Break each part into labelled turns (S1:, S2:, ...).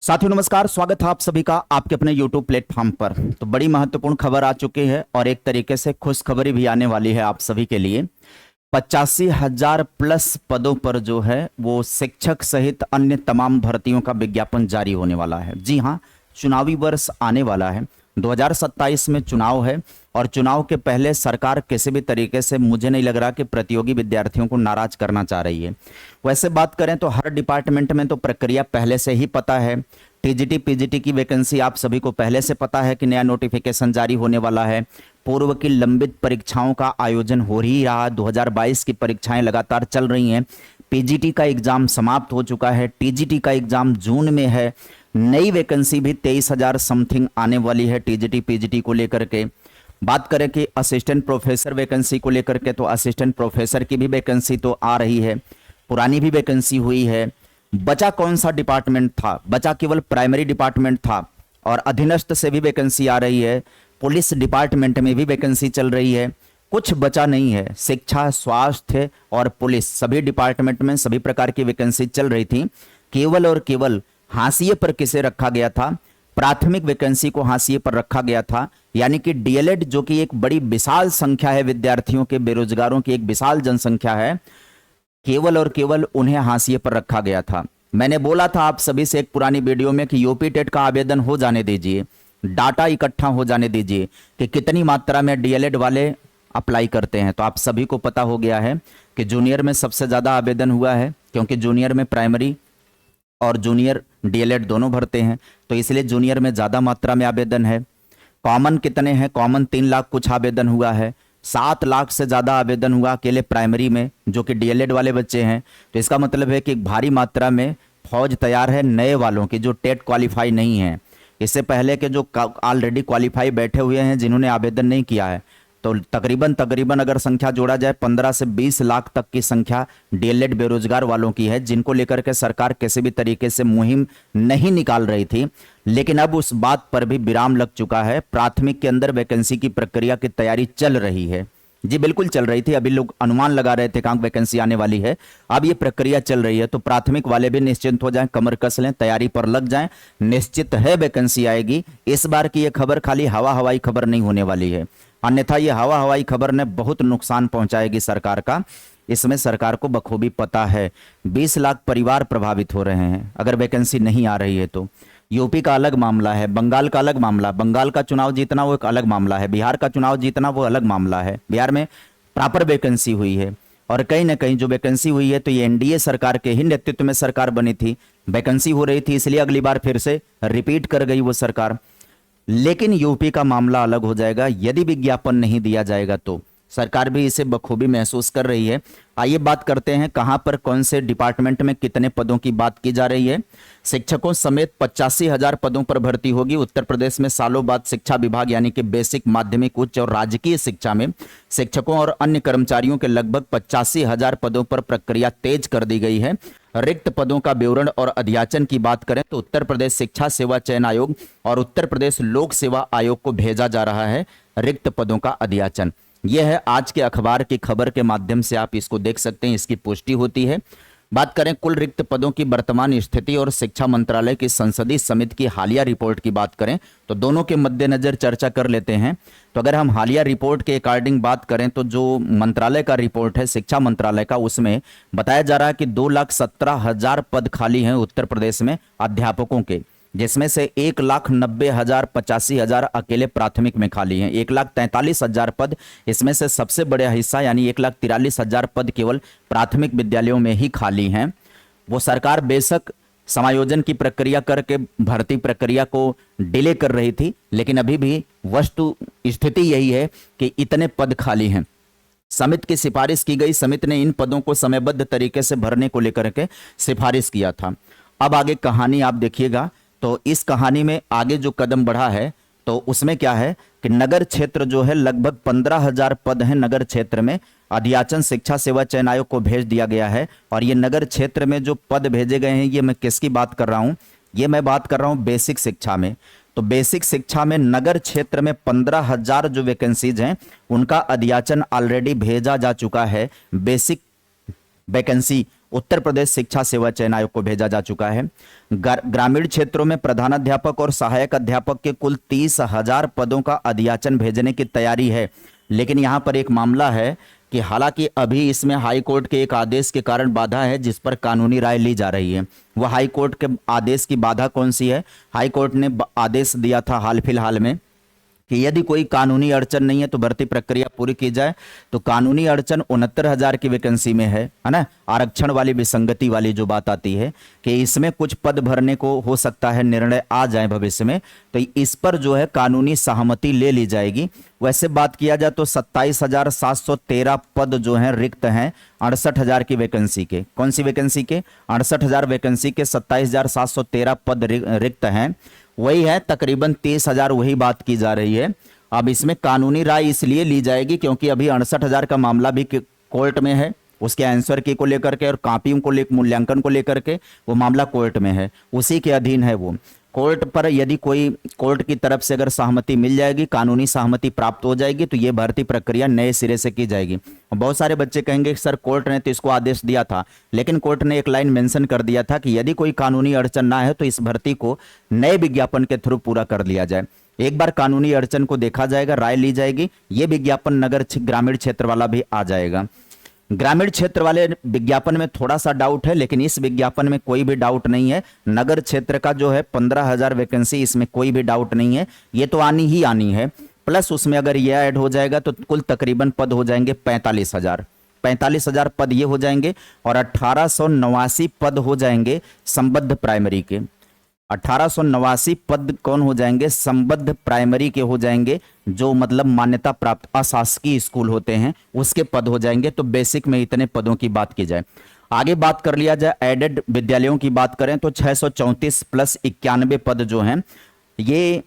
S1: साथियों नमस्कार, स्वागत है आप सभी का आपके अपने YouTube प्लेटफॉर्म पर। तो बड़ी महत्वपूर्ण खबर आ चुकी है और एक तरीके से खुशखबरी भी आने वाली है आप सभी के लिए। 85,000 प्लस पदों पर जो है वो शिक्षक सहित अन्य तमाम भर्तियों का विज्ञापन जारी होने वाला है। जी हाँ, चुनावी वर्ष आने वाला है, 2027 में चुनाव है और चुनाव के पहले सरकार किसी भी तरीके से मुझे नहीं लग रहा कि प्रतियोगी विद्यार्थियों को नाराज करना चाह रही है। वैसे बात करें तो हर डिपार्टमेंट में तो प्रक्रिया पहले से ही पता है। टीजीटी पीजीटी की वैकेंसी आप सभी को पहले से पता है कि नया नोटिफिकेशन जारी होने वाला है। पूर्व की लंबित परीक्षाओं का आयोजन हो ही रहा, 2022 की परीक्षाएं लगातार चल रही हैं। पीजीटी का एग्जाम समाप्त हो चुका है, टीजीटी का एग्जाम जून में है। नई वैकेंसी भी 23,000 समथिंग आने वाली है टीजीटी पीजीटी को लेकर के। बात करें कि असिस्टेंट प्रोफेसर वैकेंसी को लेकर के, तो असिस्टेंट प्रोफेसर की भी वैकेंसी तो आ रही है, पुरानी भी वैकेंसी हुई है। बचा कौन सा डिपार्टमेंट था? बचा केवल प्राइमरी डिपार्टमेंट था और अधीनस्थ से भी वैकेंसी आ रही है। पुलिस डिपार्टमेंट में भी वैकेंसी चल रही है, कुछ बचा नहीं है। शिक्षा, स्वास्थ्य और पुलिस सभी डिपार्टमेंट में सभी प्रकार की वैकेंसी चल रही थी। केवल और केवल हाशिए पर किसे रखा गया था? प्राथमिक वैकेंसी को हाशिए पर रखा गया था, यानी कि डीएलएड जो कि एक बड़ी विशाल संख्या है, विद्यार्थियों के, बेरोजगारों की एक विशाल जनसंख्या है, केवल और केवल उन्हें हाशिए पर रखा गया था। मैंने बोला था आप सभी से एक पुरानी वीडियो में कि यूपी टेट का आवेदन हो जाने दीजिए, डाटा इकट्ठा हो जाने दीजिए कि कितनी मात्रा में डीएलएड वाले अप्लाई करते हैं। तो आप सभी को पता हो गया है कि जूनियर में सबसे ज़्यादा आवेदन हुआ है, क्योंकि जूनियर में प्राइमरी और जूनियर डीएलएड दोनों भरते हैं, तो इसलिए जूनियर में ज़्यादा मात्रा में आवेदन है। कॉमन कितने हैं? कॉमन 3 लाख कुछ आवेदन हुआ है। 7 लाख से ज़्यादा आवेदन हुआ अकेले प्राइमरी में, जो कि डीएलएड वाले बच्चे हैं। तो इसका मतलब है कि भारी मात्रा में फौज तैयार है नए वालों की, जो टेट क्वालिफाई नहीं है। इससे पहले के जो ऑलरेडी क्वालिफाई बैठे हुए हैं, जिन्होंने आवेदन नहीं किया है, तो तकरीबन अगर संख्या जोड़ा जाए 15 से 20 लाख तक की संख्या डीएलएड बेरोजगार वालों की है, जिनको लेकर के सरकार किसी भी तरीके से मुहिम नहीं निकाल रही थी। लेकिन अब उस बात पर भी विराम लग चुका है। प्राथमिक के अंदर वैकेंसी की प्रक्रिया की तैयारी चल रही है। जी बिल्कुल चल रही थी, अभी लोग अनुमान लगा रहे थे कहाँ वैकेंसी आने वाली है, अब ये प्रक्रिया चल रही है। तो प्राथमिक वाले भी निश्चिंत हो जाएं, कमर कस लें, तैयारी पर लग जाएं, निश्चित है वैकेंसी आएगी। इस बार की ये खबर खाली हवा हवाई खबर नहीं होने वाली है, अन्यथा ये हवा हवाई खबर ने बहुत नुकसान पहुंचाएगी सरकार का। इसमें सरकार को बखूबी पता है। 20 लाख परिवार प्रभावित हो रहे हैं अगर वैकेंसी नहीं आ रही है तो। यूपी का अलग मामला है, बंगाल का अलग मामला, बंगाल का चुनाव जीतना वो एक अलग मामला है, बिहार का चुनाव जीतना वो अलग मामला है। बिहार में प्रॉपर वैकेंसी हुई है और कहीं ना कहीं जो वैकेंसी हुई है तो ये एनडीए सरकार के ही नेतृत्व में सरकार बनी थी, वैकेंसी हो रही थी, इसलिए अगली बार फिर से रिपीट कर गई वो सरकार। लेकिन यूपी का मामला अलग हो जाएगा, यदि विज्ञापन नहीं दिया जाएगा तो। सरकार भी इसे बखूबी महसूस कर रही है। आइए बात करते हैं कहां पर कौन से डिपार्टमेंट में कितने पदों की बात की जा रही है। शिक्षकों समेत 85,000 पदों पर भर्ती होगी। उत्तर प्रदेश में सालों बाद शिक्षा विभाग यानी कि बेसिक, माध्यमिक, उच्च और राजकीय शिक्षा में शिक्षकों और अन्य कर्मचारियों के लगभग 85,000 पदों पर प्रक्रिया तेज कर दी गई है। रिक्त पदों का विवरण और अध्याचन की बात करें तो उत्तर प्रदेश शिक्षा सेवा चयन आयोग और उत्तर प्रदेश लोक सेवा आयोग को भेजा जा रहा है रिक्त पदों का अध्याचन। यह है आज के अखबार की खबर के माध्यम से आप इसको देख सकते हैं, इसकी पुष्टि होती है। बात करें कुल रिक्त पदों की वर्तमान स्थिति और शिक्षा मंत्रालय की संसदीय समिति की हालिया रिपोर्ट की बात करें तो दोनों के मद्देनजर चर्चा कर लेते हैं। तो अगर हम हालिया रिपोर्ट के अकॉर्डिंग बात करें तो जो मंत्रालय का रिपोर्ट है, शिक्षा मंत्रालय का, उसमें बताया जा रहा है कि 2,17,000 पद खाली हैं उत्तर प्रदेश में अध्यापकों के, जिसमें से 1,90,085 अकेले प्राथमिक में खाली हैं। 1,43,000 पद, इसमें से सबसे बड़ा हिस्सा यानी 1,43,000 पद केवल प्राथमिक विद्यालयों में ही खाली हैं। वो सरकार बेशक समायोजन की प्रक्रिया करके भर्ती प्रक्रिया को डिले कर रही थी, लेकिन अभी भी वस्तु स्थिति यही है कि इतने पद खाली हैं। समिति की सिफारिश की गई, समिति ने इन पदों को समयबद्ध तरीके से भरने को लेकर के सिफारिश किया था। अब आगे कहानी आप देखिएगा, तो इस कहानी में आगे जो कदम बढ़ा है तो उसमें क्या है कि नगर क्षेत्र जो है लगभग 15,000 पद हैं नगर क्षेत्र में, अध्याचन शिक्षा सेवा चयन आयोग को भेज दिया गया है। और ये नगर क्षेत्र में जो पद भेजे गए हैं, ये मैं किसकी बात कर रहा हूँ? ये मैं बात कर रहा हूँ बेसिक शिक्षा में। तो बेसिक शिक्षा में नगर क्षेत्र में 15,000 जो वैकेंसीज हैं उनका अध्याचन ऑलरेडी भेजा जा चुका है बेसिक वैकेंसी उत्तर प्रदेश शिक्षा सेवा चयन आयोग को भेजा जा चुका है। ग्रामीण क्षेत्रों में प्रधानाध्यापक और सहायक अध्यापक के कुल 30,000 पदों का अधियाचन भेजने की तैयारी है। लेकिन यहाँ पर एक मामला है कि हालांकि अभी इसमें हाई कोर्ट के एक आदेश के कारण बाधा है, जिस पर कानूनी राय ली जा रही है। वह हाई कोर्ट के आदेश की बाधा कौन सी है? हाई कोर्ट ने आदेश दिया था हाल फिलहाल में कि यदि कोई कानूनी अड़चन नहीं है तो भर्ती प्रक्रिया पूरी की जाए। तो कानूनी अड़चन 69,000 की वैकेंसी में है ना। आरक्षण वाली विसंगति वाली जो बात आती है कि इसमें कुछ पद भरने को हो सकता है निर्णय आ जाए भविष्य में, तो इस पर जो है कानूनी सहमति ले ली जाएगी। वैसे बात किया जाए तो 27,713 पद जो हैं रिक्त हैं 68,000 की वैकेंसी के। कौन सी वैकेंसी के? 68,000 वैकेंसी के 27,713 पद रिक्त हैं। वही है तकरीबन 30,000, वही बात की जा रही है। अब इसमें कानूनी राय इसलिए ली जाएगी क्योंकि अभी 68,000 का मामला भी कोर्ट में है, उसके आंसर की को लेकर के और कापियों को मूल्यांकन को लेकर के वो मामला कोर्ट में है, उसी के अधीन है वो। कोर्ट पर यदि कोई कोर्ट की तरफ से अगर सहमति मिल जाएगी, कानूनी सहमति प्राप्त हो जाएगी, तो ये भर्ती प्रक्रिया नए सिरे से की जाएगी। बहुत सारे बच्चे कहेंगे सर कोर्ट ने तो इसको आदेश दिया था, लेकिन कोर्ट ने एक लाइन मेंशन कर दिया था कि यदि कोई कानूनी अड़चन ना है तो इस भर्ती को नए विज्ञापन के थ्रू पूरा कर लिया जाए। एक बार कानूनी अड़चन को देखा जाएगा, राय ली जाएगी, ये विज्ञापन नगर ग्रामीण क्षेत्र वाला भी आ जाएगा। ग्रामीण क्षेत्र वाले विज्ञापन में थोड़ा सा डाउट है, लेकिन इस विज्ञापन में कोई भी डाउट नहीं है। नगर क्षेत्र का जो है 15,000 वैकेंसी, इसमें कोई भी डाउट नहीं है, ये तो आनी ही आनी है। प्लस उसमें अगर ये ऐड हो जाएगा तो कुल तकरीबन पद हो जाएंगे 45,000 पद ये हो जाएंगे, और 1889 पद हो जाएंगे संबद्ध प्राइमरी के। 1889 पद कौन हो जाएंगे? संबद्ध प्राइमरी के हो जाएंगे, जो मतलब मान्यता प्राप्त अशासकीय स्कूल होते हैं उसके पद हो जाएंगे। तो बेसिक में इतने पदों की बात की जाए। आगे बात कर लिया जाए एडेड विद्यालयों की बात करें तो 634 प्लस 91 पद जो हैं, ये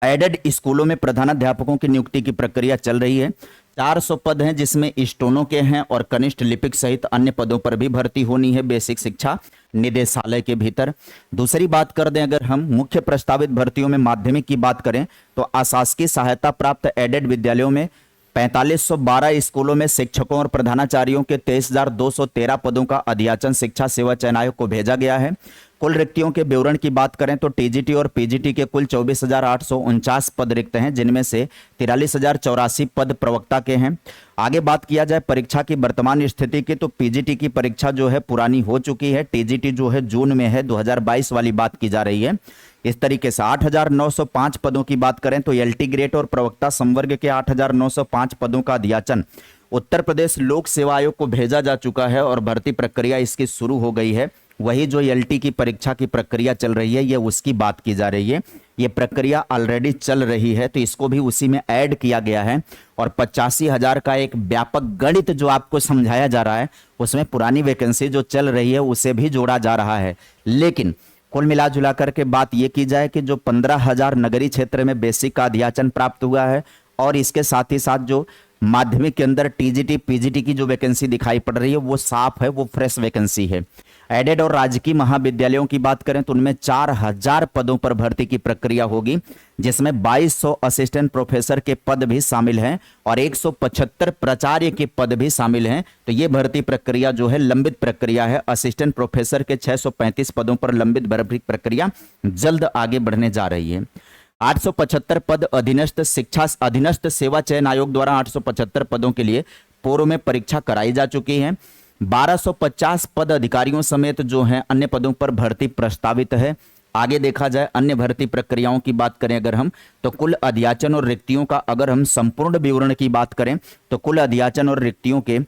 S1: एडेड स्कूलों में प्रधानाध्यापकों की नियुक्ति की प्रक्रिया चल रही है। 400 पद हैं जिसमें स्टोनो के हैं और कनिष्ठ लिपिक सहित अन्य पदों पर भी भर्ती होनी है बेसिक शिक्षा निदेशालय के भीतर। दूसरी बात कर दें अगर हम मुख्य प्रस्तावित भर्तियों में माध्यमिक की बात करें तो अशासकीय सहायता प्राप्त एडेड विद्यालयों में 4512 स्कूलों में शिक्षकों और प्रधानाचार्यों के 23,213 पदों का अधियाचन शिक्षा सेवा चयन आयोग को भेजा गया है। कुल रिक्तियों के विवरण की बात करें तो टीजीटी और पीजीटी के कुल 24,849 पद रिक्त हैं, जिनमें से 43,084 पद प्रवक्ता के हैं। आगे बात किया जाए परीक्षा की वर्तमान स्थिति की तो पीजीटी की परीक्षा जो है पुरानी हो चुकी है। टीजीटी जो है जून में है, 2022 वाली बात की जा रही है। इस तरीके से 8,905 पदों की बात करें तो एलटी ग्रेड और प्रवक्ता संवर्ग के 8,905 पदों का अधियाचन उत्तर प्रदेश लोक सेवा आयोग को भेजा जा चुका है और भर्ती प्रक्रिया इसकी शुरू हो गई है। वही जो एलटी की परीक्षा की प्रक्रिया चल रही है, ये उसकी बात की जा रही है। ये प्रक्रिया ऑलरेडी चल रही है तो इसको भी उसी में ऐड किया गया है। और 85,000 का एक व्यापक गणित जो आपको समझाया जा रहा है, उसमें पुरानी वैकेंसी जो चल रही है उसे भी जोड़ा जा रहा है। लेकिन कुल मिला जुला करके बात ये की जाए कि जो 15,000 नगरीय क्षेत्र में बेसिक का अधियाचन प्राप्त हुआ है और इसके साथ ही साथ जो माध्यमिक के अंदर टीजीटी पीजीटी की जो वैकेंसी दिखाई पड़ रही है वो साफ है, वो फ्रेश वैकेंसी है। एडेड और राजकीय महाविद्यालयों की बात करें तो उनमें 4,000 पदों पर भर्ती की प्रक्रिया होगी, जिसमें 2200 असिस्टेंट प्रोफेसर के पद भी शामिल हैं और 175 प्राचार्य के पद भी शामिल हैं। तो ये भर्ती प्रक्रिया जो है लंबित प्रक्रिया है। असिस्टेंट प्रोफेसर के 635 पदों पर लंबित भर्ती प्रक्रिया जल्द आगे बढ़ने जा रही है। 875 पद अधीनस्थ सेवा चयन आयोग द्वारा 875 पदों के लिए पूर्व में परीक्षा कराई जा चुकी है। 1250 पद अधिकारियों समेत जो हैं अन्य पदों पर भर्ती प्रस्तावित है। आगे देखा जाए अन्य भर्ती प्रक्रियाओं की बात करें अगर हम तो कुल अधियाचन और रिक्तियों का अगर हम संपूर्ण विवरण की बात करें तो कुल अधियाचन और रिक्तियों के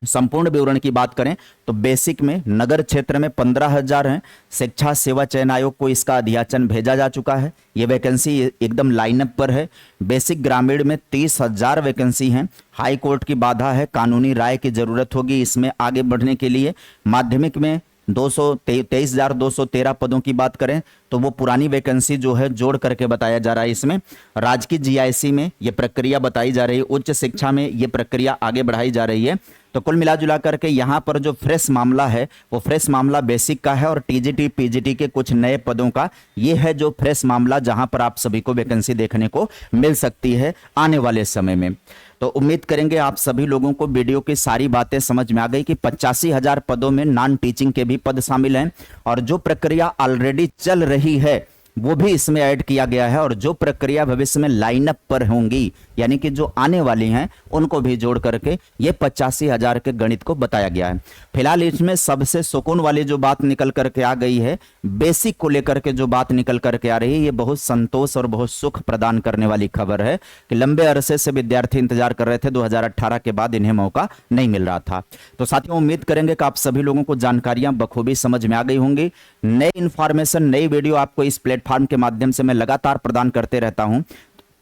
S1: संपूर्ण विवरण की बात करें तो बेसिक में नगर क्षेत्र में 15,000 हैं। शिक्षा सेवा चयन आयोग को इसका अधियाचन भेजा जा चुका है। ये वैकेंसी एकदम लाइनअप पर है। बेसिक ग्रामीण में 30,000 वैकेंसी हैं। हाई कोर्ट की बाधा है, कानूनी राय की जरूरत होगी इसमें आगे बढ़ने के लिए। माध्यमिक में 23,213 पदों की बात करें तो वो पुरानी वैकेंसी जो है जोड़ करके बताया जा रहा है। इसमें राजकीय जीआईसी में ये प्रक्रिया बताई जा रही है। उच्च शिक्षा में ये प्रक्रिया आगे बढ़ाई जा रही है। तो कुल मिला जुला करके यहाँ पर जो फ्रेश मामला है वो फ्रेश मामला बेसिक का है और टीजीटी पीजीटी के कुछ नए पदों का ये है जो फ्रेश मामला जहां पर आप सभी को वैकेंसी देखने को मिल सकती है आने वाले समय में। तो उम्मीद करेंगे आप सभी लोगों को वीडियो की सारी बातें समझ में आ गई कि 85,000 पदों में नॉन टीचिंग के भी पद शामिल हैं और जो प्रक्रिया ऑलरेडी चल रही है वो भी इसमें ऐड किया गया है और जो प्रक्रिया भविष्य में लाइनअप पर होंगी यानी कि जो आने वाली हैं उनको भी जोड़ करके ये 85,000 के गणित को बताया गया है। फिलहाल इसमें सबसे सुकून वाली जो बात निकल करके आ गई है, बेसिक को लेकर के जो बात निकल करके आ रही है, ये बहुत संतोष और बहुत सुख प्रदान करने वाली खबर है कि लंबे अरसे से विद्यार्थी इंतजार कर रहे थे, 2018 के बाद इन्हें मौका नहीं मिल रहा था। तो साथियों उम्मीद करेंगे कि आप सभी लोगों को जानकारियां बखूबी समझ में आ गई होंगी। नई इंफॉर्मेशन नई वीडियो आपको इस प्लेटफॉर्म के माध्यम से मैं लगातार प्रदान करते रहता हूं।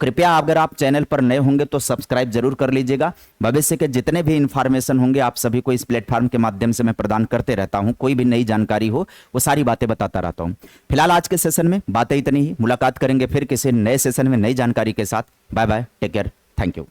S1: कृपया अगर आप चैनल पर नए होंगे तो सब्सक्राइब जरूर कर लीजिएगा। भविष्य के जितने भी इंफॉर्मेशन होंगे आप सभी को इस प्लेटफॉर्म के माध्यम से मैं प्रदान करते रहता हूं। कोई भी नई जानकारी हो वो सारी बातें बताता रहता हूं। फिलहाल आज के सेशन में बातें इतनी ही। मुलाकात करेंगे फिर किसी नए सेशन में नई जानकारी के साथ। Bye bye, take care, thank you.